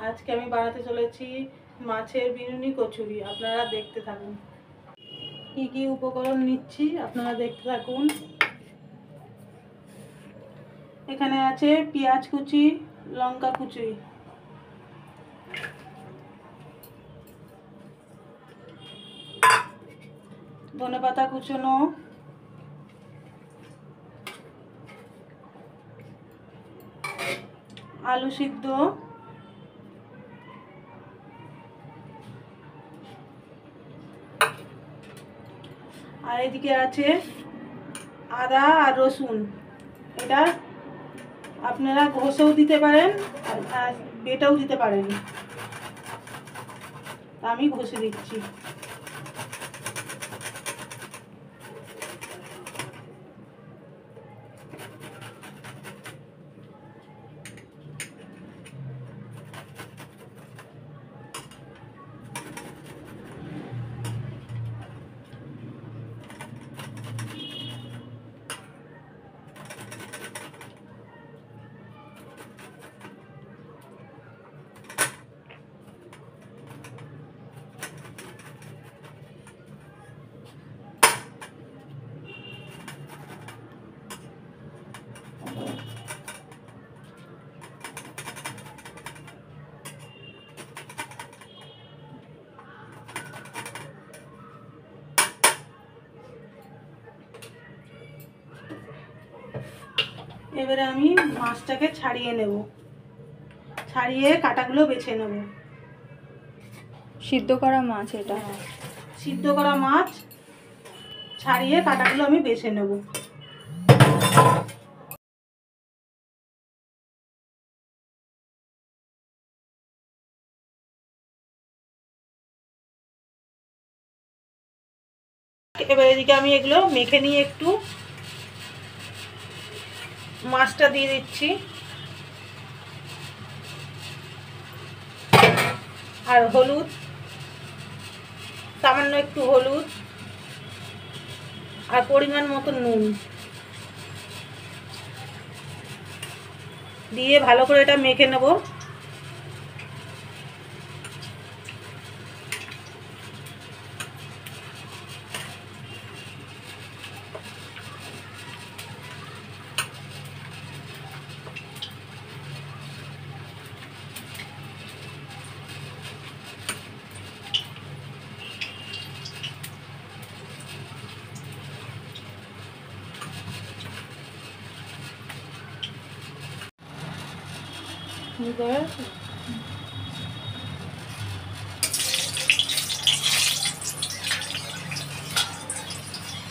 আজকে আমি বানাতে চলেছি মাছের বিনুনি কচুরি। আপনারা দেখতে থাকুন। কি কি উপকরণ নিচ্ছি আপনারা দেখতে থাকুন। এখানে আছে পেঁয়াজ কুচি, লঙ্কা কুচি, ধনেপাতা কুচনো, আলু সিদ্ধ, আর এদিকে আছে আদা আর রসুন। এটা আপনারা ঘষেও দিতে পারেন আর বেটেও দিতে পারেন। আমি ঘষে দিচ্ছি। এবারে আমি মাছটাকে ছাড়িয়ে নেব, ছাড়িয়ে কাটাগুলো বেছে নেব। সিদ্ধ করা মাছ এটা? সিদ্ধ করা মাছ ছাড়িয়ে কাটাগুলো আমি বেছে নেব। এবার এদিকে আমি এগুলো মেখে নিয়ে একটু মাছটা দিয়ে দিচ্ছি, আর হলুদ, সামান্য একটু হলুদ, আর পরিমাণ মতো নুন দিয়ে ভালো করে এটা মেখে নেব।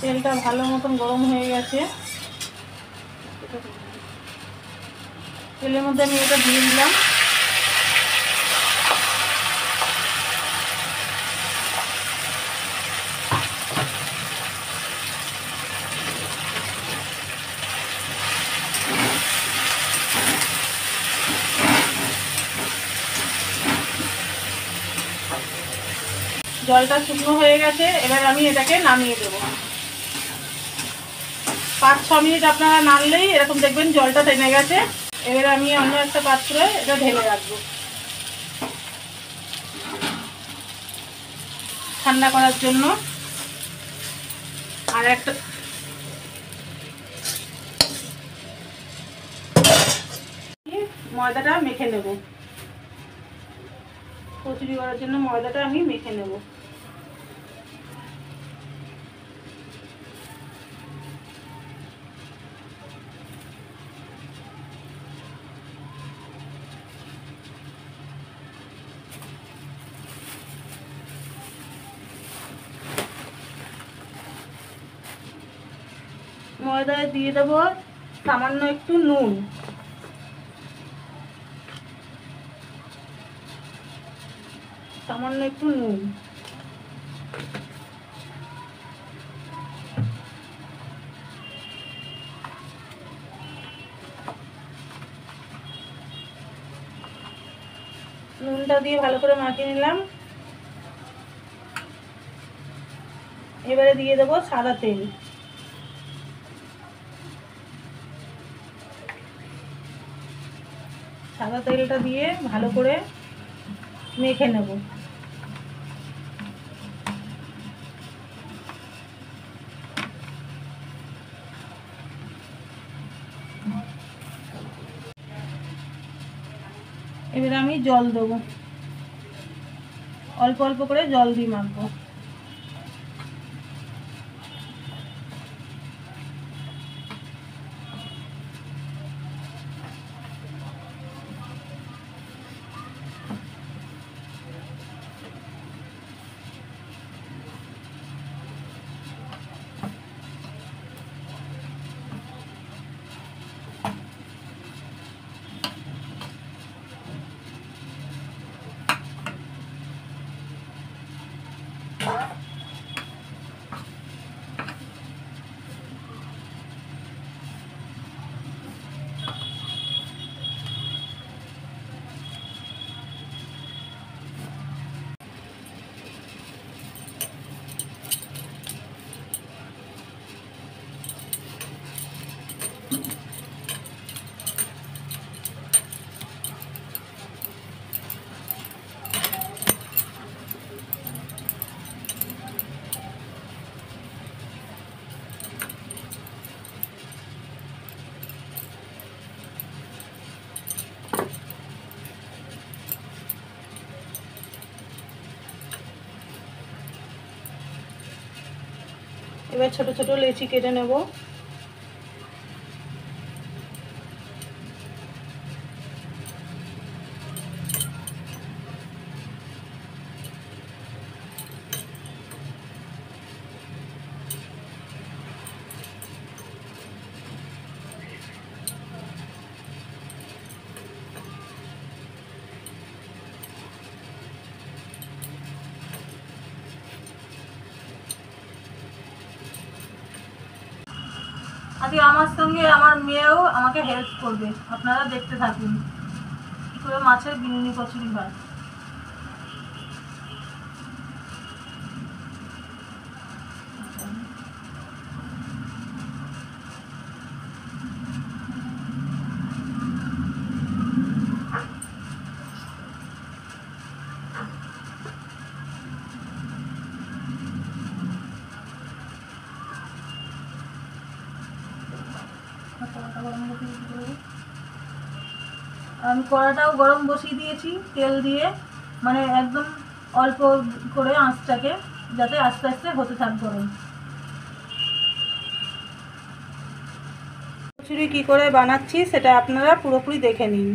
তেলটা ভালো মতন গরম হয়ে গেছে। তেলের মধ্যে আমি এটা দিয়ে দিলাম। জলটা শুকনো হয়ে গেছে, এবার আমি এটাকে নামিয়ে দেব। 5-6 মিনিট আপনারা নাড়লেই এরকম দেখবেন জলটা টেনে গেছে। এবার আমি অন্য একটা পাত্রে এটা ঢেলে রাখবো ঠান্ডা করার জন্য। আর একটা ময়দাটা মেখে নেব। কচুরি করার জন্য ময়দাটা আমি মেখে নেব। ময়দায় দিয়ে দেব সামান্য একটু নুন, সামান্য একটু নুন। নুনটা দিয়ে ভালো করে মাখিয়ে নিলাম। এবারে দিয়ে দেব সাদা তেল। সাদা তেলটা দিয়ে ভালো করে মেখে নেব। এবারে আমি জল দেবো, অল্প অল্প করে জল দিয়ে মাখবো। এবার ছোট ছোট লেচি কেটে নেব। আজকে আমার সঙ্গে আমার মেয়েও আমাকে হেল্প করবে, আপনারা দেখতে থাকুন কি করে মাছের বিনুনি কচুরি হয়। আমি কড়াটাও গরম বসিয়ে দিয়েছি তেল দিয়ে, মানে একদম অল্প করে আঁচটাকে, যাতে আস্তে আস্তে হতে থাক গরম। কচুরি কি করে বানাচ্ছি সেটা আপনারা পুরোপুরি দেখে নিন।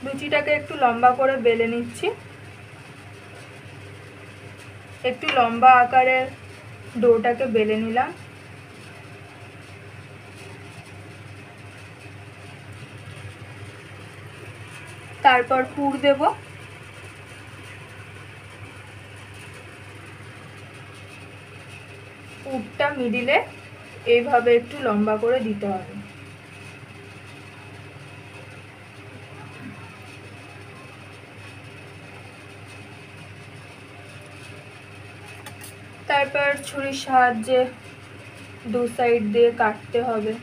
লুচিটাকে একটু লম্বা করে বেলে নিচ্ছি, একটু লম্বা আকারের ডোটাকে বেলে নিলাম। তারপর পুর দেব। পুরটা মিডিলে এইভাবে একটু লম্বা করে দিতে হবে। তারপর ছুরির সাহায্যে দু সাইড দিয়ে কাটতে হবে।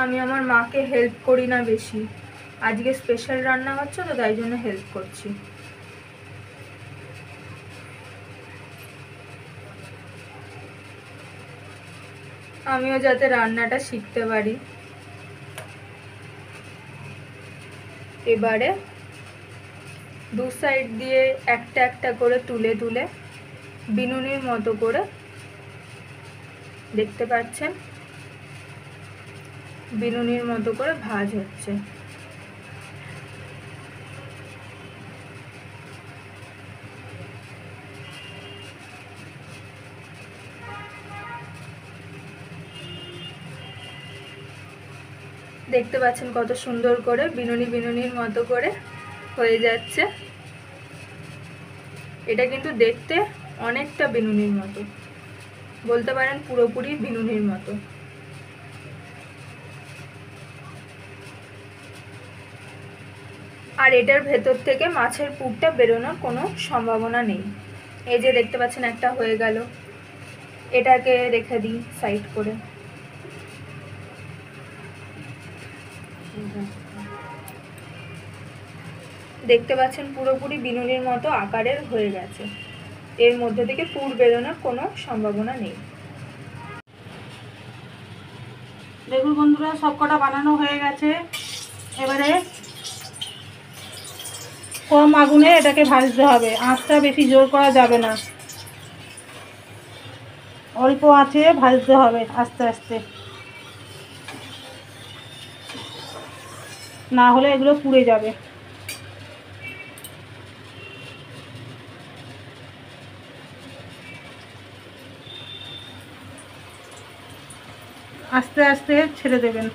আমি আমার মাকে হেল্প করি না বেশি, আজকে স্পেশাল রান্না হচ্ছে তো তাই জন্য হেল্প করছি। আমিও যাতে রান্নাটা শিখতে পারি। এবারে দু সাইড দিয়ে একটা একটা করে তুলে তুলে বিনুনির মতো করে, দেখতে পাচ্ছেন বিনুনির মতো করে ভাজ হচ্ছে। দেখতে পাচ্ছেন কত সুন্দর করে বিনুনি বিনুনির মতো করে হয়ে যাচ্ছে। এটা কিন্তু দেখতে অনেকটা বিনুনির মতো, বলতে পারেন পুরোপুরি বিনুনির মতো। আর এটার ভেতর থেকে মাছের পুরটা বেরোনোর কোনো সম্ভাবনা নেই। এই যে দেখতে পাচ্ছেন একটা হয়ে গেল, এটাকে রেখে দিই সাইড করে। দেখতে পাচ্ছেন পুরোপুরি বিনুনির মতো আকারের হয়ে গেছে, এর মধ্যে থেকে পুর বেরোনোর কোনো সম্ভাবনা নেই। দেখুন বন্ধুরা, সব কটা বানানো হয়ে গেছে। এবারে কম আগুনে এটাকে ভাজতে হবে, আঁচটা বেশি জোর করা যাবে না, অল্প আঁচে ভাজতে হবে আস্তে আস্তে, না হলে এগুলো পুড়ে যাবে। আস্তে আস্তে ছেড়ে দেবেন।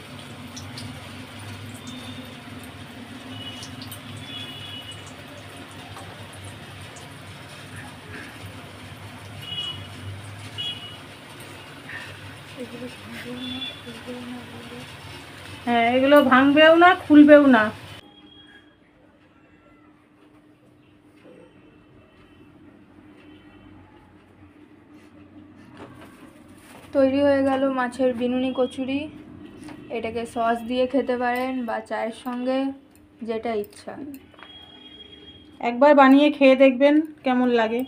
হ্যাঁ, এগুলো ভাঙবেও না, খুলবেও না। তৈরি হয়ে গেল মাছের বিনুনি কচুরি। এটাকে সস দিয়ে খেতে পারেন বা চায়ের সঙ্গে, যেটা ইচ্ছা। একবার বানিয়ে খেয়ে দেখবেন কেমন লাগে।